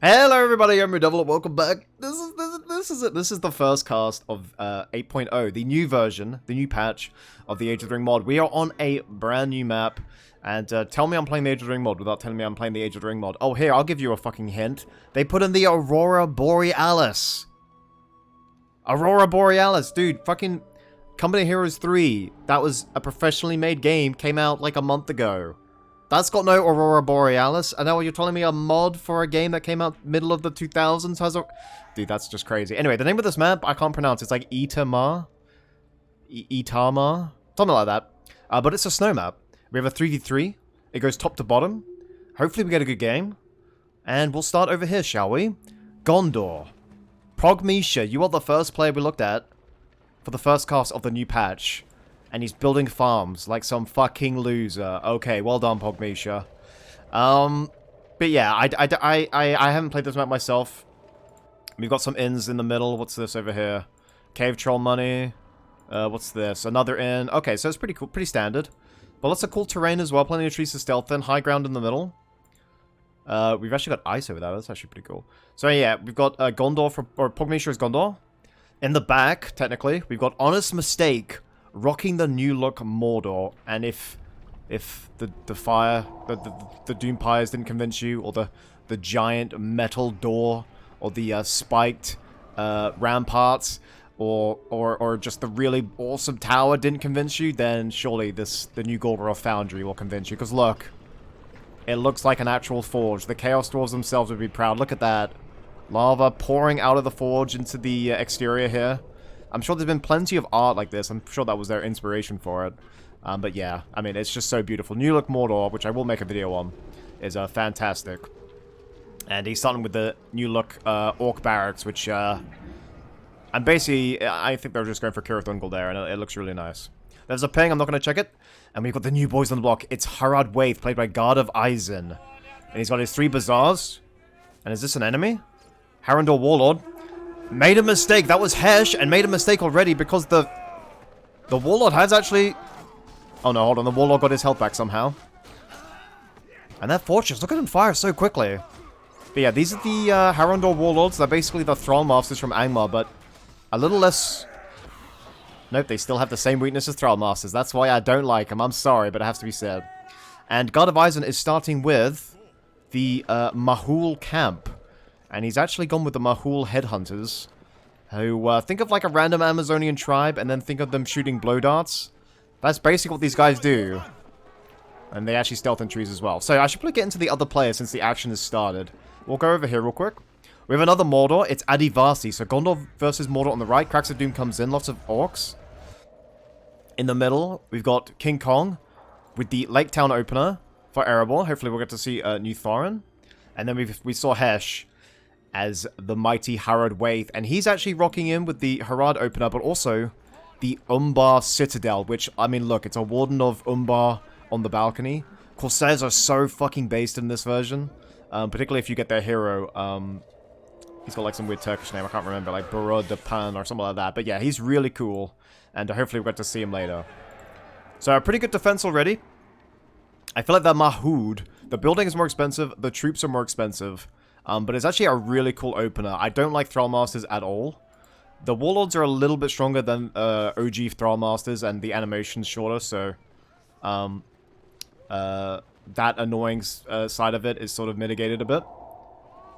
Hello everybody, I'm RuudDevil, welcome back. This is the first cast of 8.0, the new version, the new patch of the Age of the Ring mod. We are on a brand new map, and tell me I'm playing the Age of the Ring mod without telling me I'm playing the Age of the Ring mod. Oh, here, I'll give you a fucking hint. They put in the Aurora Borealis. Aurora Borealis, dude, fucking Company Heroes 3. That was a professionally made game, came out like a month ago. That's got no Aurora Borealis. And now you're telling me a mod for a game that came out middle of the 2000s has a... Dude, that's just crazy. Anyway, the name of this map, I can't pronounce. It's like Itama? Itama? Something like that. But it's a snow map. We have a 3v3. It goes top to bottom. Hopefully we get a good game. And we'll start over here, shall we? Gondor. Progmisha, you are the first player we looked at for the first cast of the new patch. And he's building farms like some fucking loser. Okay, well done, Progmisha. But yeah, I haven't played this map myself. We've got some inns in the middle. What's this over here? Cave troll money. What's this? Another inn. Okay, so it's pretty cool, pretty standard. But lots of cool terrain as well. Plenty of trees to stealth in. High ground in the middle. We've actually got ice over there. That's actually pretty cool. So yeah, we've got Gondor or Progmisha is Gondor. In the back, technically, we've got Honest Mistake rocking the new look Mordor. And if the fire, the Doom Pyres didn't convince you, or the giant metal door, or the spiked ramparts, or just the really awesome tower didn't convince you, then surely the new Gorgoroth Foundry will convince you. Because look, it looks like an actual forge. The Chaos Dwarves themselves would be proud. Look at that. Lava pouring out of the forge into the exterior here. I'm sure there's been plenty of art like this. I'm sure that was their inspiration for it. But yeah, I mean, it's just so beautiful. New look Mordor, which I will make a video on, is fantastic. And he's starting with the new look Orc Barracks, which I think they're just going for Cirith Ungol there, and it looks really nice. There's a ping, I'm not going to check it. And we've got the new boys on the block. It's HARAD Waith, played by God of Eisen. And he's got his 3 bazaars. And is this an enemy? Harandor Warlord. Made a mistake. That was Hesh, and made a mistake already because the Warlord has actually... Oh no, hold on. The Warlord got his health back somehow. And that Fortress, look at him fire so quickly. But yeah, these are the Harandor Warlords. They're basically the Thrall Masters from Angmar, but a little less... Nope, they still have the same weakness as Thrall Masters. That's why I don't like them. I'm sorry, but it has to be said. And God of Eisen is starting with the Mahul Camp. And he's actually gone with the Mahul Headhunters, who think of like a random Amazonian tribe and then think of them shooting blow darts. That's basically what these guys do. And they actually stealth in trees as well. So I should probably get into the other players since the action has started. We'll go over here real quick. We have another Mordor. It's Adivasi. So Gondor versus Mordor on the right. Cracks of Doom comes in. Lots of orcs. In the middle, we've got King Kong with the Lake Town opener for Erebor. Hopefully we'll get to see New Thorin. And then we saw Hesh as the mighty HARAD Waith, and he's actually rocking in with the HARAD opener, but also the Umbar Citadel, which, I mean, look, it's a Warden of Umbar on the balcony. Corsairs are so fucking based in this version, particularly if you get their hero. He's got like some weird Turkish name, I can't remember, like Burud Pan or something like that, but yeah, he's really cool, and hopefully we'll get to see him later. So a pretty good defense already. I feel like the Mahud, the building is more expensive, the troops are more expensive, but it's actually a really cool opener. I don't like Thrallmasters at all. The Warlords are a little bit stronger than OG Thrallmasters, and the animation's shorter, so that annoying side of it is sort of mitigated a bit.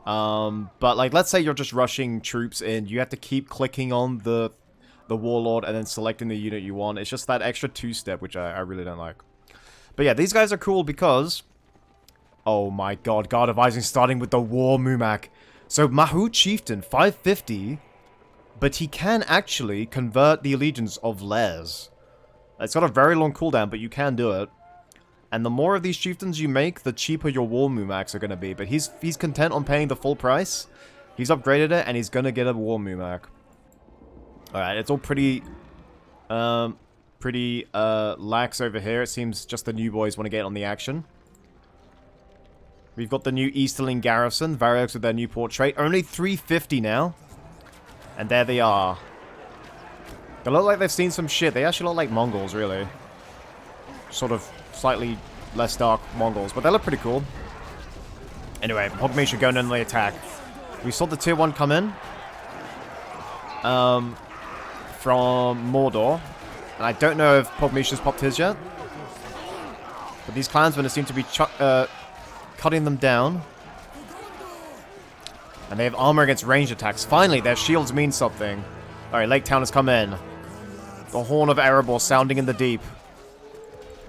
But like, let's say you're just rushing troops in, you have to keep clicking on the Warlord and then selecting the unit you want. It's just that extra 2-step, which I really don't like. But yeah, these guys are cool because... Oh my god, God of Eisen starting with the War Mumak. So Mahud Chieftain, 550, but he can actually convert the allegiance of Les. It's got a very long cooldown, but you can do it. And the more of these chieftains you make, the cheaper your War Mumaks are going to be. But he's content on paying the full price. He's upgraded it, and he's going to get a War Mumak. Alright, it's all pretty lax over here. It seems just the new boys want to get on the action. We've got the new Easterling Garrison, Variox with their new portrait. Only 350 now. And there they are. They look like they've seen some shit. They actually look like Mongols, really. Sort of slightly less dark Mongols, but they look pretty cool. Anyway, Pogme should go in on the attack. We saw the tier 1 come in. From Mordor. And I don't know if Pogmesha's popped his yet. But these clansmen seem to be cutting them down. And they have armor against ranged attacks. Finally, their shields mean something. Alright, Lake Town has come in. The Horn of Erebor sounding in the deep.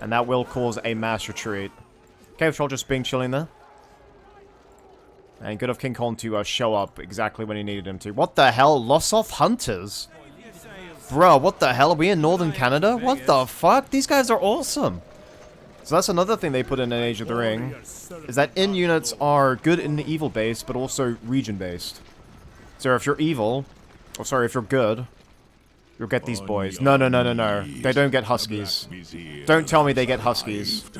And that will cause a mass retreat. Cave Troll just being chilling there. And good of King Kong to show up exactly when he needed him to. What the hell? Lossoth Hunters? Bro, what the hell? Are we in Northern Canada? What the fuck? These guys are awesome. So that's another thing they put in Age of the Ring. Is that in units are good in the evil base, but also region based. So if you're evil, or sorry, if you're good, you'll get these boys. No, no, no, no, no. They don't get Huskies. Don't tell me they get Huskies.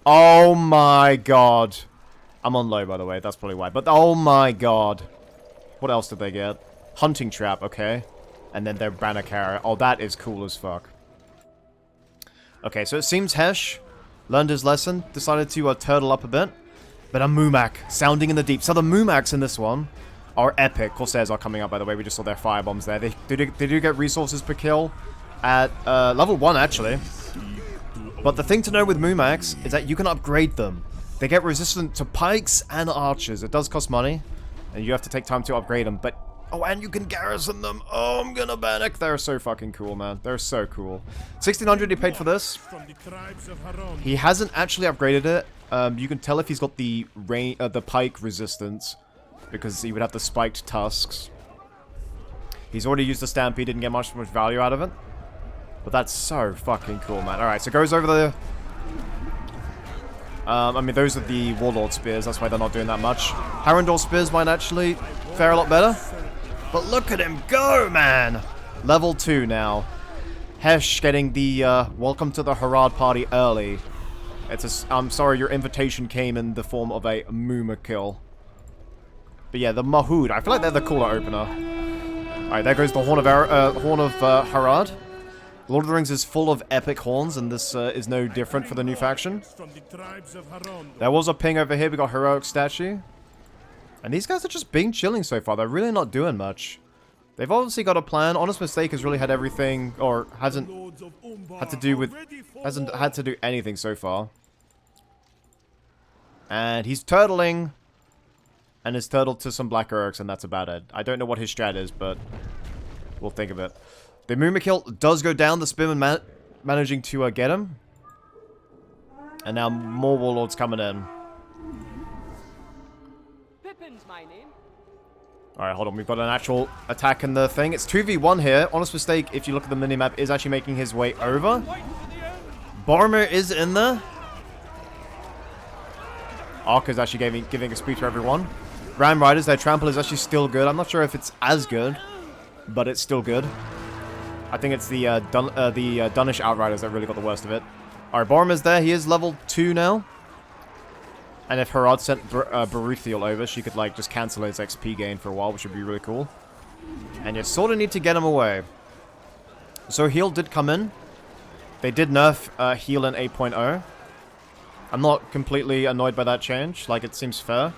Oh my god. I'm on low, by the way. That's probably why. But oh my god. What else did they get? Hunting Trap, okay. And then their Banner Carrier. Oh, that is cool as fuck. Okay, so it seems Hesh learned his lesson. Decided to turtle up a bit. But a Mumak sounding in the deep. So the Mumaks in this one are epic. Corsairs are coming up, by the way. We just saw their firebombs there. They do get resources per kill at level 1, actually. But the thing to know with Mumaks is that you can upgrade them. They get resistant to pikes and archers. It does cost money, and you have to take time to upgrade them. But oh, and you can garrison them. Oh, I'm gonna panic. They're so fucking cool, man. They're so cool. 1600 he paid for this. He hasn't actually upgraded it. You can tell if he's got the pike resistance, because he would have the spiked tusks. He's already used the Stampede, didn't get much value out of it. But that's so fucking cool, man. Alright, so goes over the... I mean, those are the Warlord Spears, that's why they're not doing that much. Harandor Spears might actually fare a lot better. But look at him go, man! Level 2 now. Hesh getting the, welcome to the Harad party early. I'm sorry, your invitation came in the form of a Muma kill. But yeah, the Mahood, I feel like they're the cooler opener. Alright, there goes the Horn of Harad. Lord of the Rings is full of epic horns, and this is no different for the new faction. There was a ping over here, we got Heroic Statue. And these guys are just being chilling so far, they're really not doing much. They've obviously got a plan. Honest Mistake has really had everything, or hasn't had to do anything so far. And he's turtling, and has turtled to some Black Orcs, and that's about it. I don't know what his strat is, but we'll think of it. The Mumakil does go down, the Spearman managing to get him. And now more Warlords coming in. Alright, hold on, we've got an actual attack in the thing. It's 2v1 here. Honest Mistake, if you look at the minimap, is actually making his way over. Boromir is in there. Ark is actually giving a speech to everyone. Ram Riders, their trample is actually still good. I'm not sure if it's as good, but it's still good. I think it's the Dunish Outriders that really got the worst of it. Alright, Boromir's there. He is level 2 now. And if Harad sent Baruthiel over, she could, like, just cancel his XP gain for a while, which would be really cool. And you sort of need to get him away. So heal did come in. They did nerf heal in 8.0. I'm not completely annoyed by that change. Like, it seems fair.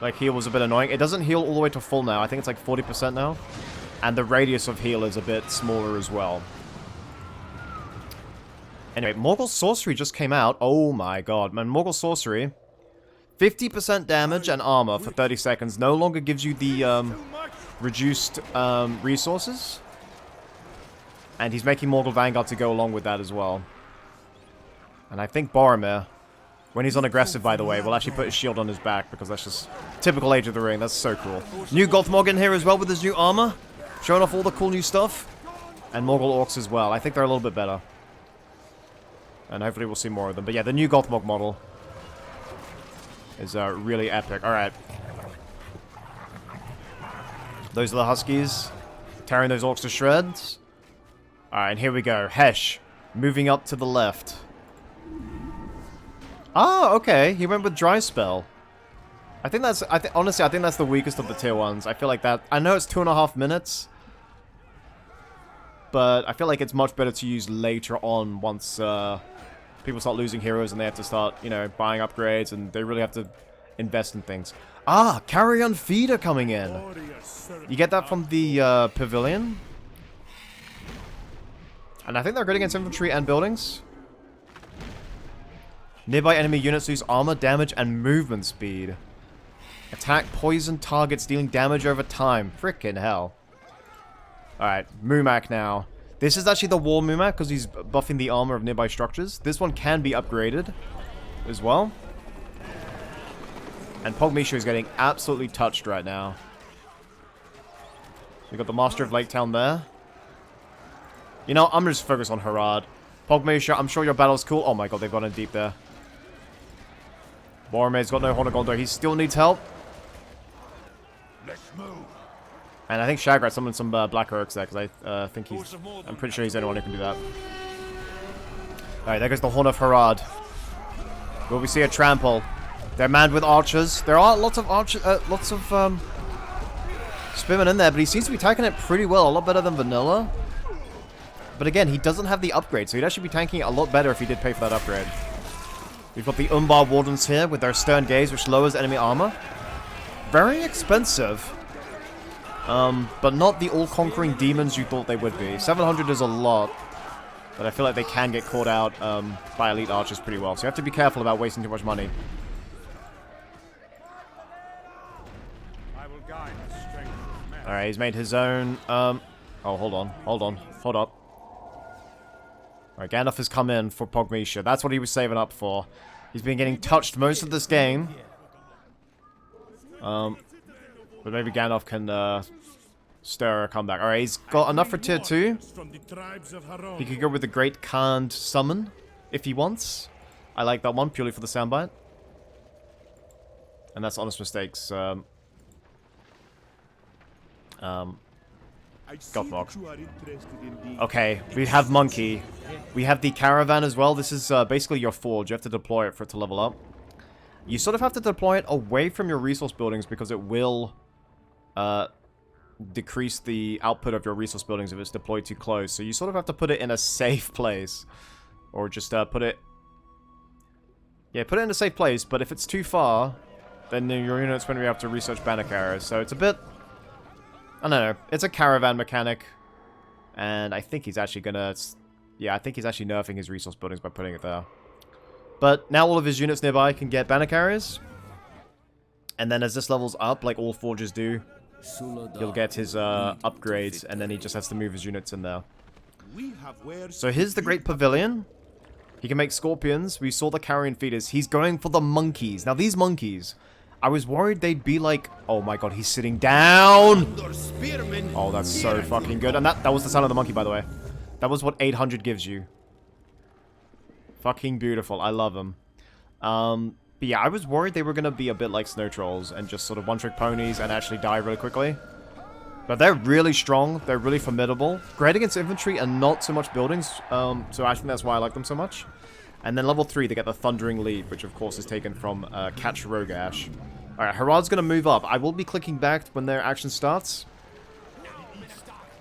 Like, heal was a bit annoying. It doesn't heal all the way to full now. I think it's like 40% now. And the radius of heal is a bit smaller as well. Anyway, Morgul Sorcery just came out. Oh my god, man. Morgul Sorcery. 50% damage and armor for 30 seconds. No longer gives you the reduced resources. And he's making Morgul Vanguard to go along with that as well. And I think Boromir, when he's on aggressive, by the way, will actually put his shield on his back, because that's just typical Age of the Ring. That's so cool. New Gothmog in here as well with his new armor. Showing off all the cool new stuff. And Morgul Orcs as well. I think they're a little bit better. And hopefully we'll see more of them. But yeah, the new Gothmog model is really epic. Alright. Those are the Huskies. Tearing those Orcs to shreds. Alright, and here we go. Hesh. Moving up to the left. Ah, okay. He went with Dry Spell. I think that's... honestly, I think that's the weakest of the tier 1s. I feel like that... I know it's 2.5 minutes. But I feel like it's much better to use later on once people start losing heroes and they have to start, you know, buying upgrades, and they really have to invest in things. Ah, carrion feeder coming in. You get that from the pavilion. And I think they're good against infantry and buildings. Nearby enemy units lose armor, damage, and movement speed. Attack poison targets, dealing damage over time. Frickin' hell. Alright, Mumak now. This is actually the War Mumak because he's buffing the armor of nearby structures. This one can be upgraded as well. And Pogmisha is getting absolutely touched right now. We got the Master of Lake Town there. You know, I'm just focused on Harad. Pogmisha, I'm sure your battle's cool. Oh my god, they've gone in deep there. Boromir's got no Horn of Gondor. He still needs help. Let's move. And I think Shagrat summoned some Black Orcs there, because I think he's... I'm pretty sure he's the only one who can do that. Alright, there goes the Horn of Harad. Will we see a trample? They're manned with archers. There are lots of archers, spearmen in there, but he seems to be tanking it pretty well, a lot better than vanilla. But again, he doesn't have the upgrade, so he'd actually be tanking it a lot better if he did pay for that upgrade. We've got the Umbar Wardens here with their Stern Gaze, which lowers enemy armor. Very expensive. But not the all-conquering demons you thought they would be. 700 is a lot, but I feel like they can get caught out by elite archers pretty well. So you have to be careful about wasting too much money. Alright, he's made his own... oh, hold on. Hold up. Alright, Gandalf has come in for Pogmisha. That's what he was saving up for. He's been getting touched most of this game. But maybe Gandalf can stir a comeback. Alright, he's got enough for tier 2. He could go with the Great Khand Summon if he wants. I like that one purely for the soundbite. And that's Honest Mistakes. Gothmog. Okay, we have Monkey. We have the Caravan as well. This is basically your forge. You have to deploy it for it to level up. You sort of have to deploy it away from your resource buildings because it will decrease the output of your resource buildings if it's deployed too close. So you sort of have to put it in a safe place. Or just put it... Yeah, put it in a safe place, but if it's too far, then your unit's going to be able to research banner carriers. So it's a bit... I don't know. It's a caravan mechanic. And I think he's actually gonna... Yeah, I think he's actually nerfing his resource buildings by putting it there. But now all of his units nearby can get banner carriers. And then as this levels up, like all forges do, he'll get his upgrades, and then he just has to move his units in there. So here's the Great Pavilion. He can make scorpions. We saw the carrion feeders. He's going for the monkeys. Now these monkeys... I was worried they'd be like... Oh my god, he's sitting down! Oh, that's so fucking good. And that was the sound of the monkey, by the way. That was what 800 gives you. Fucking beautiful. I love them. But yeah, I was worried they were going to be a bit like snow trolls and just sort of one-trick ponies and actually die really quickly. But they're really strong. They're really formidable. Great against infantry and not so much buildings. So I think that's why I like them so much. And then level 3, they get the Thundering Leap, which of course is taken from Catch Rogash. Alright, Harad's going to move up. I will be clicking back when their action starts.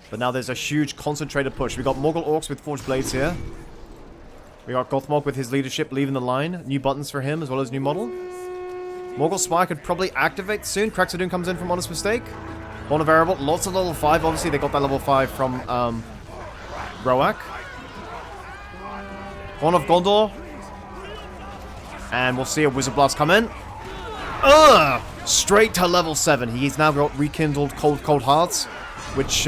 But now there's a huge concentrated push. We got Morgul Orcs with Forged Blades here. We got Gothmog with his leadership leaving the line. New buttons for him as well as new model. Morgul Spire could probably activate soon. Craxadoon comes in from Honest Mistake. Horn of Erebor, lots of level 5. Obviously, they got that level 5 from ROTWK. Horn of Gondor. And we'll see a Wizard Blast come in. Straight to level 7. He's now got Rekindled Cold Hearts, which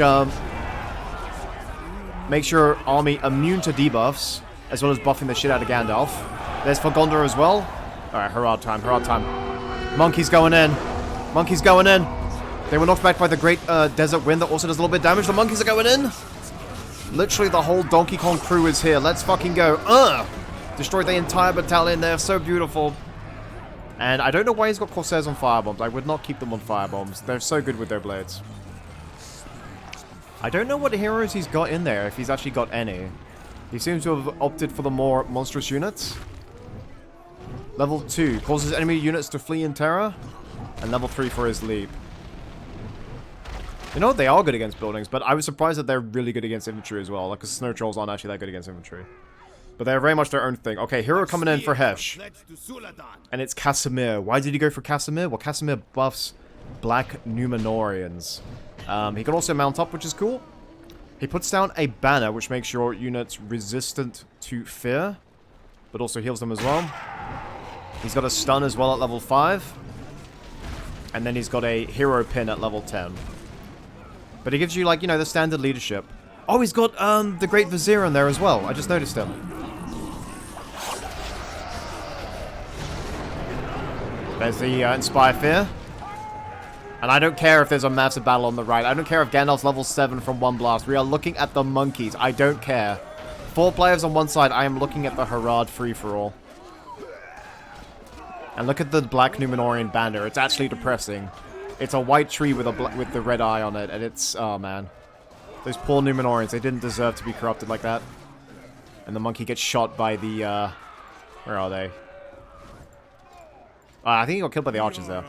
makes your army immune to debuffs, as well as buffing the shit out of Gandalf. There's for Gondor as well. Alright, Harad time, Harad time. Monkey's going in. Monkey's going in. They were knocked back by the Great Desert Wind that also does a little bit of damage. The monkeys are going in. Literally the whole Donkey Kong crew is here. Let's fucking go. Destroyed the entire battalion. They're so beautiful. And I don't know why he's got Corsairs on firebombs. I would not keep them on firebombs. They're so good with their blades. I don't know what heroes he's got in there, if he's actually got any. He seems to have opted for the more monstrous units. Level 2 causes enemy units to flee in terror. And level 3 for his leap. You know, they are good against buildings, but I was surprised that they're really good against infantry as well. Like, 'cause snow trolls aren't actually that good against infantry. But they're very much their own thing. Okay, hero coming in for Hesh. And it's Casimir. Why did he go for Casimir? Well, Casimir buffs Black Numenorians. He can also mount up, which is cool. He puts down a banner, which makes your units resistant to fear. But also heals them as well. He's got a stun as well at level 5. And then he's got a hero pin at level 10. But he gives you, like, you know, the standard leadership. Oh, he's got the Great Vizier in there as well. I just noticed him. There's the Inspire Fear. And I don't care if there's a massive battle on the right. I don't care if Gandalf's level 7 from one blast. We are looking at the monkeys. I don't care. 4 players on one side. I am looking at the Harad free-for-all. And look at the Black Numenorian banner. It's actually depressing. It's a white tree with the red eye on it. And it's... Oh, man. Those poor Numenorians. They didn't deserve to be corrupted like that. And the monkey gets shot by the... where are they? I think he got killed by the archers there.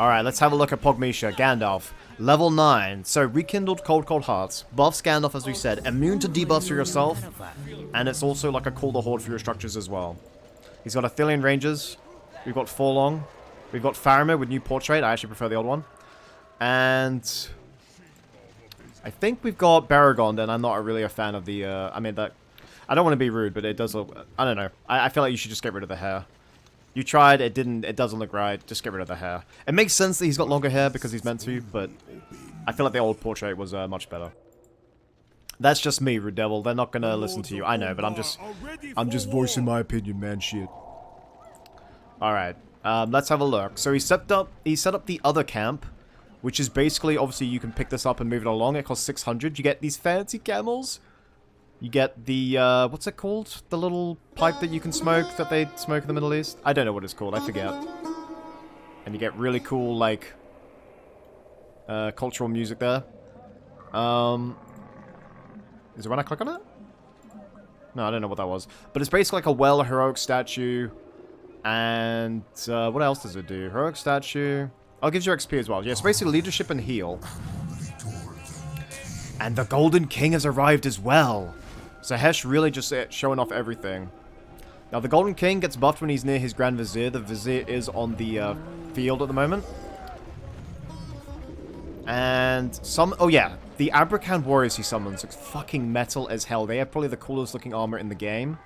Alright, let's have a look at Pogmisha. Gandalf. Level 9. So, rekindled Cold Hearts. Buffs Gandalf, as we said. Immune to debuffs for yourself. And it's also like a Call the Horde for your structures as well. He's got Athelian Rangers. We've got Forlong. We've got Faramir with new Portrait. I actually prefer the old one. And... I think we've got Baragon, and I'm not really a fan of the... I mean, that... I don't want to be rude, but it does look... I don't know. I feel like you should just get rid of the hair. You tried, it didn't, it doesn't look right. Just get rid of the hair. It makes sense that he's got longer hair because he's meant to, but I feel like the old portrait was much better. That's just me, RuudDevil. They're not gonna listen to you. I know, but I'm just voicing my opinion, man. Shit. All right, let's have a look. So he set up the other camp, which is basically obviously you can pick this up and move it along. It costs 600. You get these fancy camels. You get the, what's it called? The little pipe that you can smoke, that they smoke in the Middle East? I don't know what it's called, I forget. And you get really cool, like, cultural music there. Is it when I click on it? No, I don't know what that was. But it's basically like a well-heroic statue. And, what else does it do? Heroic statue. Oh, it gives you XP as well. Yeah, it's basically leadership and heal. And the Golden King has arrived as well. So Hesh really just showing off everything. Now the Golden King gets buffed when he's near his Grand Vizier. The Vizier is on the field at the moment. And some... Oh yeah, the Abrakan warriors he summons look fucking metal as hell. They have probably the coolest looking armor in the game.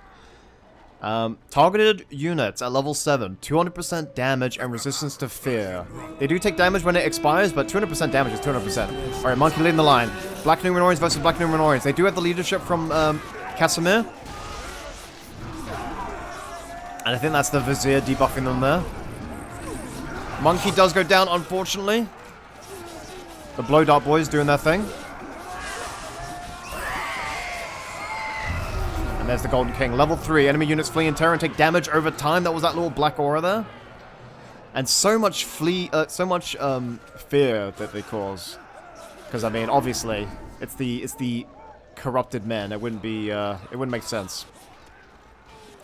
Targeted units at level 7. 200% damage and resistance to fear. They do take damage when it expires, but 200% damage is 200%. Alright, Monkey leading the line. Black Numenorians versus Black Numenorians. They do have the leadership from Casimir. And I think that's the Vizier debuffing them there. Monkey does go down, unfortunately. The Blow Dart boys doing their thing. And there's the Golden King. Level 3. Enemy units flee in terror and take damage over time. That was that little black aura there. And so much fear that they cause. Because, I mean, obviously, it's the corrupted men. It wouldn't be, it wouldn't make sense.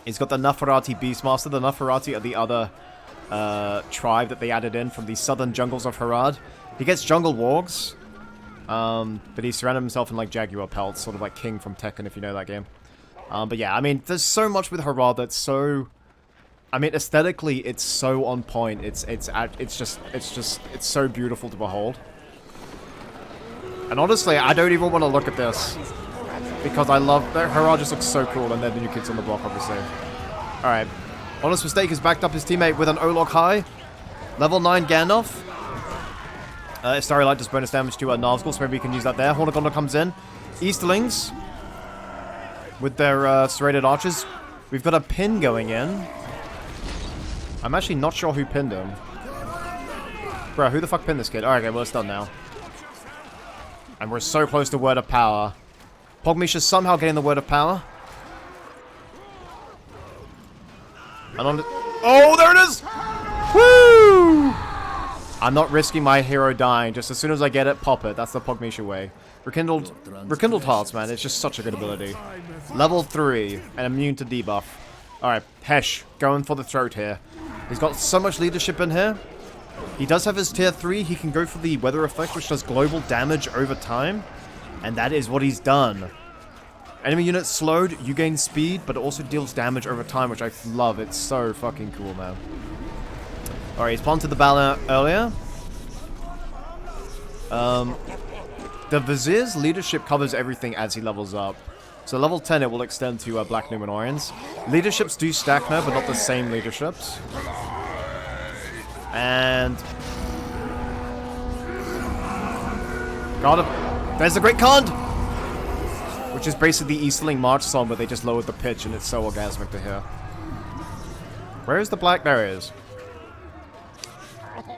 He's got the Nafarati Beastmaster. The Nafarati are the other tribe that they added in from the southern jungles of Harad. He gets jungle wargs. But he's surrounded himself in, like, jaguar pelts. Sort of like King from Tekken, if you know that game. But yeah, I mean, there's so much with Harad that's so... I mean, aesthetically, it's so on point. It's so beautiful to behold. And honestly, I don't even want to look at this. Because I love... Harad just looks so cool, and they're the new kids on the block, obviously. Alright. Honest Mistake has backed up his teammate with an Olog High. Level 9 Gandalf. Starry Light does bonus damage to Nazgul, so maybe we can use that there. Horn of Gondor comes in. Easterlings. With their serrated archers. We've got a pin going in. I'm actually not sure who pinned him. Bro, who the fuck pinned this kid? Alright, okay, well, it's done now. And we're so close to Word of Power. Pogmisha's somehow getting the Word of Power. And on the... Oh, there it is! Woo! I'm not risking my hero dying. Just as soon as I get it, pop it. That's the Pogmisha way. Rekindled Hearts, man. It's just such a good ability. Level 3 and immune to debuff. Alright, Hesh, going for the throat here. He's got so much leadership in here. He does have his tier 3. He can go for the weather effect, which does global damage over time. And that is what he's done. Enemy units slowed, you gain speed, but it also deals damage over time, which I love. It's so fucking cool, man. Alright, he's planted the banner earlier. The Vizier's leadership covers everything as he levels up. So level 10, it will extend to Black Numenorians. Leaderships do stack now, but not the same leaderships. And... There's the Great Khan! Which is basically the Easterling March song, but they just lowered the pitch, and it's so orgasmic to hear. Where is the black? There he is.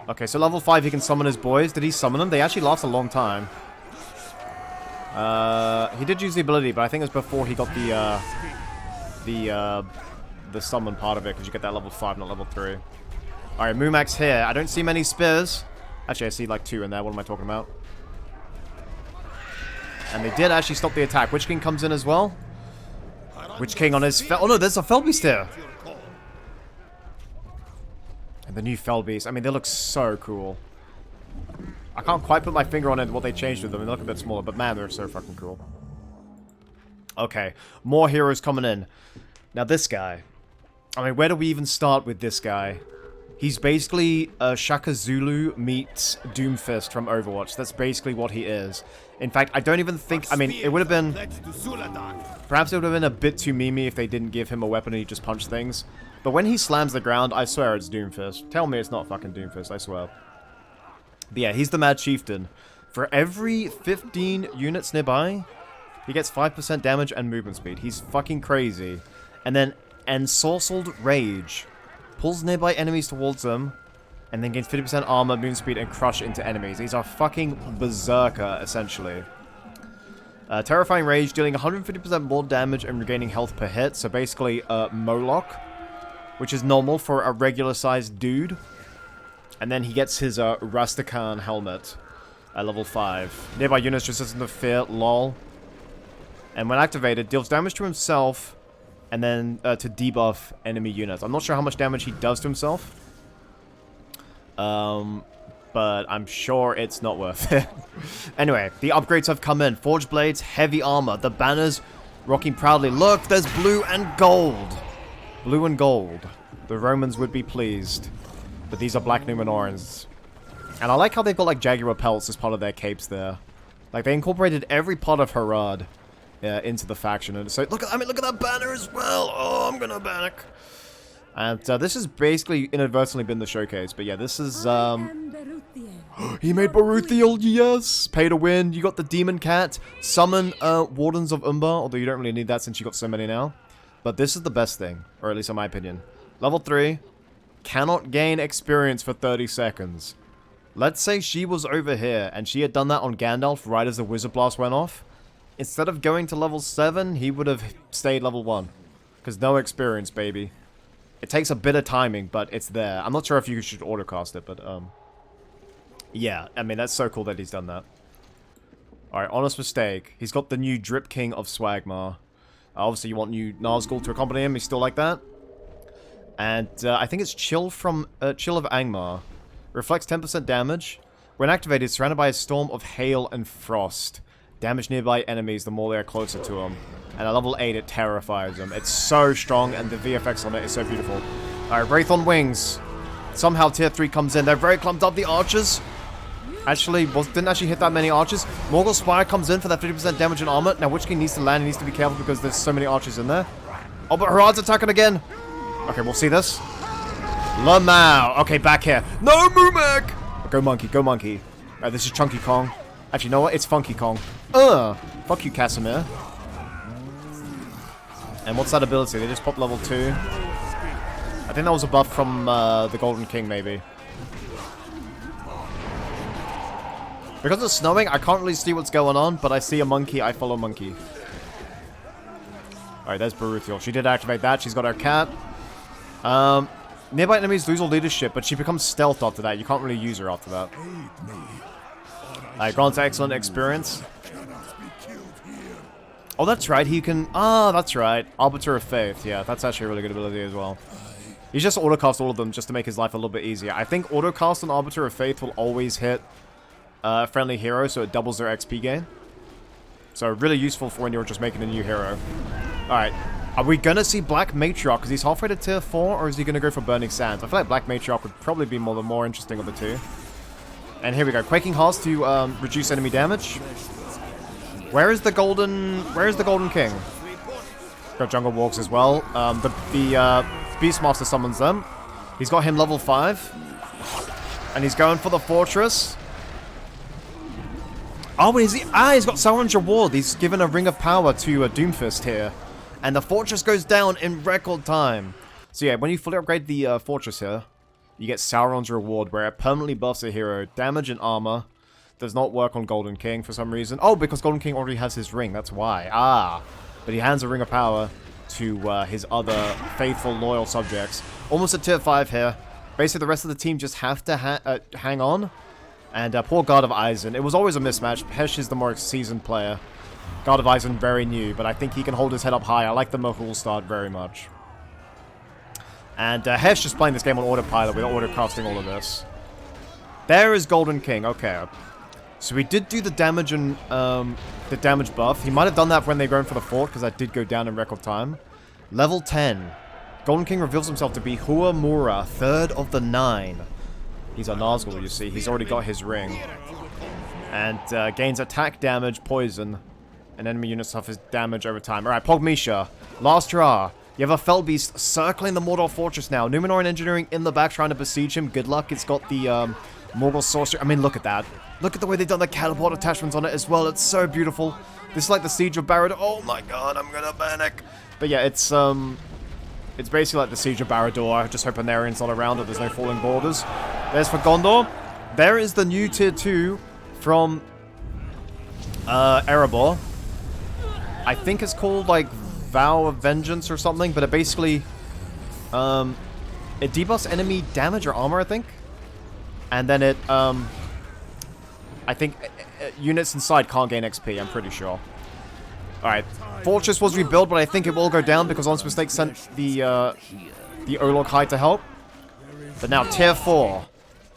Okay, so level 5, he can summon his boys. Did he summon them? They actually last a long time. He did use the ability, but I think it was before he got the summon part of it, because you get that level 5, not level 3. Alright, Mumak's here. I don't see many spears. Actually, I see like 2 in there. What am I talking about? And they did actually stop the attack. Witch King comes in as well. Witch King on his... Oh no, there's a Fell Beast here. And the new Fell Beast. I mean, they look so cool. I can't quite put my finger on it, what they changed with them. They look a bit smaller, but man, they're so fucking cool. Okay, more heroes coming in. Now this guy. I mean, where do we even start with this guy? He's basically Shaka Zulu meets Doomfist from Overwatch. That's basically what he is. In fact, I don't even think... I mean, it would have been... Perhaps it would have been a bit too memey if they didn't give him a weapon and he just punched things. But when he slams the ground, I swear it's Doomfist. Tell me it's not fucking Doomfist, I swear. But yeah, he's the Mad Chieftain. For every 15 units nearby, he gets 5% damage and movement speed. He's fucking crazy. And then Ensorcelled Rage. Pulls nearby enemies towards them, and then gains 50% armor, movement speed, and crush into enemies. He's a fucking berserker, essentially. Terrifying Rage, dealing 150% more damage and regaining health per hit. So basically, Moloch, which is normal for a regular-sized dude. And then he gets his Rastakhan helmet at level 5. Nearby units resistant to fear, lol. And when activated, deals damage to himself, and then to debuff enemy units. I'm not sure how much damage he does to himself. But I'm sure it's not worth it. Anyway, the upgrades have come in. Forged Blades, Heavy Armor, the banners rocking proudly. Look, there's blue and gold. Blue and gold. The Romans would be pleased. But these are Black Numenorians. And I like how they've got like Jaguar pelts as part of their capes there. Like they incorporated every part of Harad into the faction. And so look at that banner as well. Oh, I'm gonna back. And this has basically inadvertently been the showcase. But yeah, this is he made Baruthiel, yes! Pay to win. You got the Demon Cat. Summon Wardens of Umbar, although you don't really need that since you got so many now. But this is the best thing, or at least in my opinion. Level 3. Cannot gain experience for 30 seconds. Let's say she was over here, and she had done that on Gandalf right as the Wizard Blast went off. Instead of going to level 7, he would have stayed level 1. Because no experience, baby. It takes a bit of timing, but it's there. I'm not sure if you should autocast it, but, yeah, I mean, that's so cool that he's done that. Alright, honest mistake. He's got the new Drip King of Swagmar. Obviously, you want new Nazgul to accompany him. He's still like that. And I think it's Chill of Angmar. Reflects 10% damage. When activated, surrounded by a storm of hail and frost. Damage nearby enemies the more they are closer to him. And at level 8, it terrifies them. It's so strong, and the VFX on it is so beautiful. Alright, Wraith on Wings. Somehow tier 3 comes in. They're very clumped up, the archers. Actually, didn't actually hit that many archers. Morgul Spire comes in for that 50% damage and armor. Now, Witch King needs to land. He needs to be careful because there's so many archers in there. Oh, but Harad's attacking again. Okay, we'll see this. Lamau. Okay, back here. No, Mumek! Go monkey, go monkey. Alright, this is Chunky Kong. Actually, you know what? It's Funky Kong. Fuck you, Casimir. And what's that ability? They just popped level 2. I think that was a buff from the Golden King, maybe. Because it's snowing, I can't really see what's going on, but I see a monkey, I follow monkey. Alright, there's Baruthiel. She did activate that. She's got her cat. Nearby enemies lose all leadership, but she becomes stealth after that. You can't really use her after that. Alright, grants excellent experience. Oh, that's right. He can... Ah, that's right. Arbiter of Faith. Yeah, that's actually a really good ability as well. He's just autocast all of them just to make his life a little bit easier. I think autocast on Arbiter of Faith will always hit friendly heroes, so it doubles their XP gain. So really useful for when you're just making a new hero. Alright. Are we gonna see Black Matriarch? Because he's halfway to tier 4, or is he gonna go for Burning Sands? I feel like Black Matriarch would probably be the more interesting of the two. And here we go. Quaking Hearts to reduce enemy damage. Where is the Golden King? Got Jungle Walks as well. The Beastmaster summons them. He's got him level 5. And he's going for the Fortress. Oh, is he? Ah, he's got Sauron's Reward. He's given a Ring of Power to Doomfist here. And the Fortress goes down in record time. So yeah, when you fully upgrade the Fortress here, you get Sauron's Reward, where it permanently buffs a hero. Damage and armor. Does not work on Golden King for some reason. Oh, because Golden King already has his ring. That's why. Ah. But he hands a Ring of Power to his other faithful, loyal subjects. Almost at tier 5 here. Basically, the rest of the team just have to hang on. And poor God of Eisen. It was always a mismatch. Hesh is the more seasoned player. God of Eisen very new, but I think he can hold his head up high. I like the Mahul start very much. And Hesh just playing this game on autopilot without auto-casting all of this. There is Golden King. Okay. So we did do the damage and the damage buff. He might have done that when they were going for the fort, because that did go down in record time. Level 10. Golden King reveals himself to be Hua Mura, 3rd of the 9. He's a Nazgul, you see. He's already got his ring. And gains attack, damage, poison. And enemy unit suffers damage over time. Alright, Pogmisha. Last draw. You have a Fell Beast circling the Mordor Fortress now. Numenor and Engineering in the back trying to besiege him. Good luck. It's got the Morgul Sorcery. I mean, look at that. Look at the way they've done the catapult attachments on it as well. It's so beautiful. This is like the Siege of Barad. Oh my god, I'm gonna panic. But yeah, it's basically like the Siege of Barad-dûr. Just hoping Arian's not around or there's no falling borders. There's for Gondor. There is the new tier 2 from Erebor. I think it's called like Vow of Vengeance or something, but it basically it debuffs enemy damage or armor, I think. And then it I think units inside can't gain XP, I'm pretty sure. Alright. Fortress was rebuilt, but I think it will go down because Honest Mistake sent the Olog High to help. But now tier 4.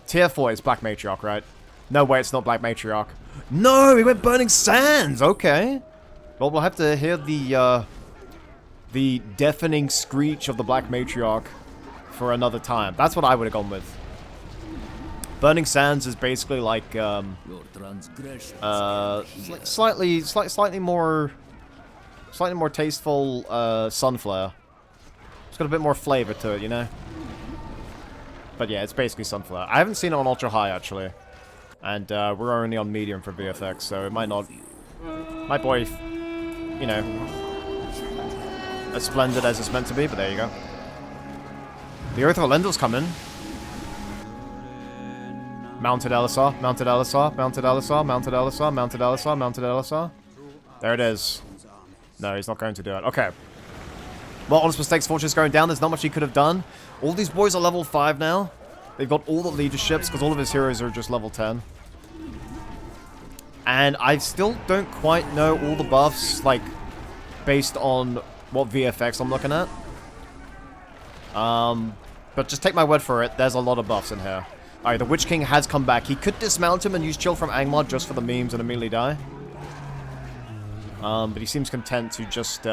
Tier 4 is Black Matriarch, right? No way, it's not Black Matriarch. No, he went Burning Sands. Okay. Well, we'll have to hear the deafening screech of the Black Matriarch for another time. That's what I would have gone with. Burning Sands is basically like slightly more tasteful Sunflare. It's got a bit more flavor to it, you know. But yeah, it's basically Sunflare. I haven't seen it on Ultra High actually, and we're only on Medium for VFX, so it might not. My boy, you know, as splendid as it's meant to be. But there you go. The Oath of Elendil's coming. Mounted LSR, mounted LSR, mounted LSR, mounted LSR, mounted LSR, mounted LSR. There it is. No, he's not going to do it. Okay. Well, Honest Mistake's Fortress going down. There's not much he could have done. All these boys are level 5 now. They've got all the leaderships because all of his heroes are just level 10. And I still don't quite know all the buffs, like, based on what VFX I'm looking at. But just take my word for it. There's a lot of buffs in here. Alright, the Witch King has come back. He could dismount him and use Chill from Angmar just for the memes and immediately die. But he seems content to just,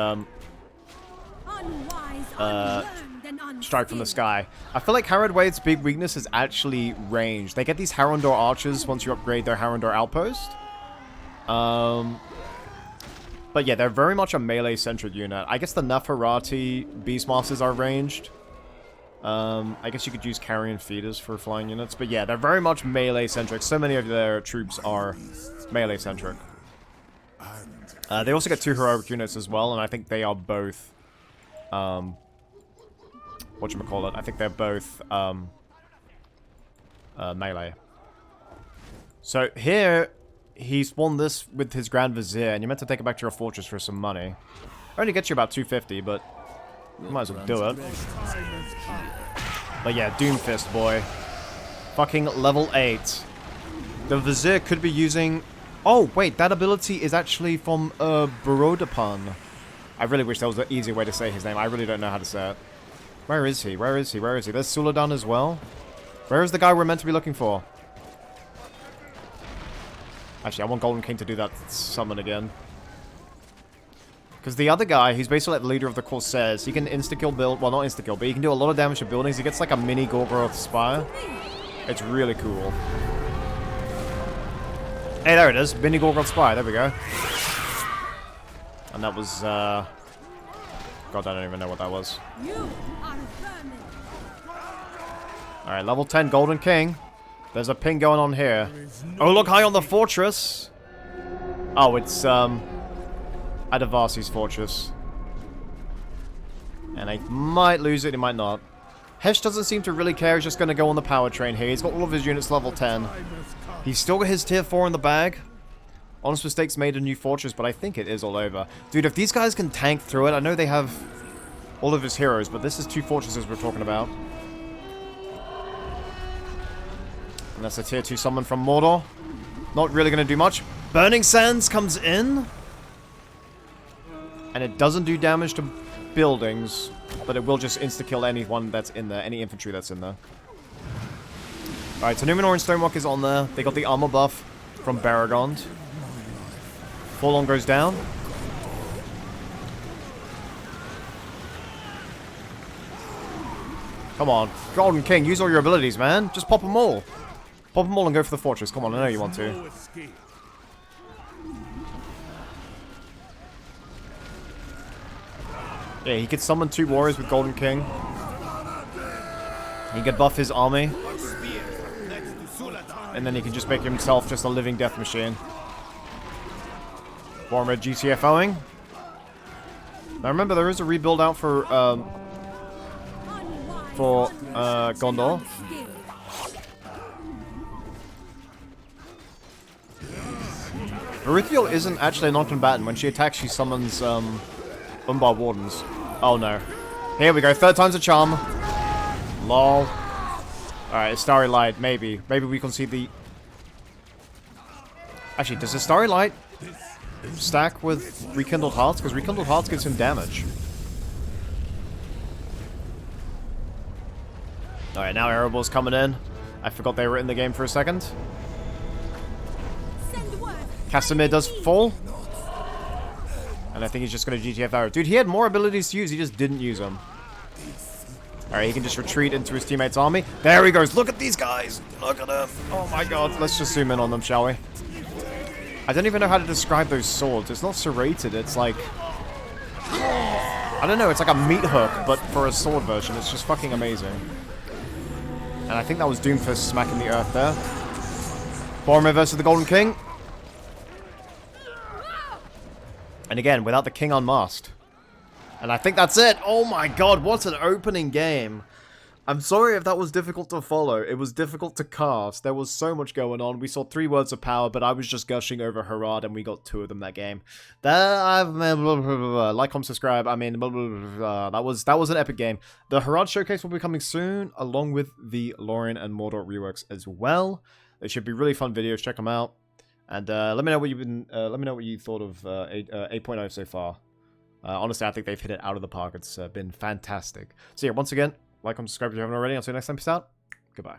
strike from the sky. I feel like Harad Wade's big weakness is actually range. They get these Harondor archers once you upgrade their Harondor outpost. But yeah, they're very much a melee-centered unit. I guess the Neferati Beastmasters are ranged. I guess you could use carrion feeders for flying units. But yeah, they're very much melee-centric. So many of their troops are melee-centric. They also get 2 heroic units as well, and I think they are both, whatchamacallit, I think they're both, melee. So here, he's won this with his Grand Vizier, and you're meant to take it back to your fortress for some money. Only gets you about 250, but you might as well do it. But yeah, Doomfist, boy. Fucking level 8. The Vizier could be using... Oh, wait, that ability is actually from Barodapan. I really wish there was an easier way to say his name. I really don't know how to say it. Where is he? Where is he? Where is he? There's Suladan as well. Where is the guy we're meant to be looking for? Actually, I want Golden King to do that summon again. Because the other guy, who's basically like the leader of the Corsairs, he can insta-kill build... Well, not insta-kill, but he can do a lot of damage to buildings. He gets like a mini Gorgoroth Spire. It's really cool. Hey, there it is. Mini Gorgoroth Spire. There we go. And that was, God, I don't even know what that was. Alright, level 10 Golden King. There's a ping going on here. Oh, look, high on the fortress. Oh, it's, Adavasi's fortress. And I might lose it, he might not. Hesh doesn't seem to really care, he's just going to go on the power train here. He's got all of his units level 10. He's still got his tier 4 in the bag. Honest Mistakes made a new fortress, but I think it is all over. Dude, if these guys can tank through it, I know they have all of his heroes, but this is 2 fortresses we're talking about. And that's a tier 2 summon from Mordor. Not really going to do much. Burning Sands comes in. And it doesn't do damage to buildings, but it will just insta-kill anyone that's in there, any infantry that's in there. Alright, so Numenor and Stonemark is on there. They got the armor buff from Baragond. Forlorn goes down. Come on. Golden King, use all your abilities, man. Just pop them all. Pop them all and go for the fortress. Come on, I know you want to. Yeah, he could summon 2 warriors with Golden King. He could buff his army. And then he can just make himself just a living death machine. Boromir GTFOing. Now remember, there is a rebuild out for Gondor. RuudDevil isn't actually a non-combatant. When she attacks, she summons Umbar Wardens. Oh no. Here we go, 3rd time's a charm. Lol. Alright, Starry Light, maybe. Maybe we can see the... Actually, does the Starry Light stack with Rekindled Hearts? Because Rekindled Hearts gives him damage. Alright, now Erebos coming in. I forgot they were in the game for a second. Casimir does fall. And I think he's just going to GTF arrow. Dude, he had more abilities to use, he just didn't use them. Alright, he can just retreat into his teammate's army. There he goes. Look at these guys. Look at them. Oh my god. Let's just zoom in on them, shall we? I don't even know how to describe those swords. It's not serrated. It's like... I don't know. It's like a meat hook, but for a sword version. It's just fucking amazing. And I think that was Doomfist smacking the earth there. Boromir versus the Golden King. And again, without the king unmasked. And I think that's it. Oh my god, what an opening game. I'm sorry if that was difficult to follow. It was difficult to cast. There was so much going on. We saw 3 words of power, but I was just gushing over Harad, and we got 2 of them that game. Like, comment, subscribe. I mean, that was an epic game. The Harad showcase will be coming soon, along with the Lorien and Mordor reworks as well. They should be really fun videos. Check them out. And let me know what you thought of 8.0 so far. Honestly, I think they've hit it out of the park. It's been fantastic. So yeah, once again, like, comment, subscribe if you haven't already. I'll see you next time. Peace out. Goodbye.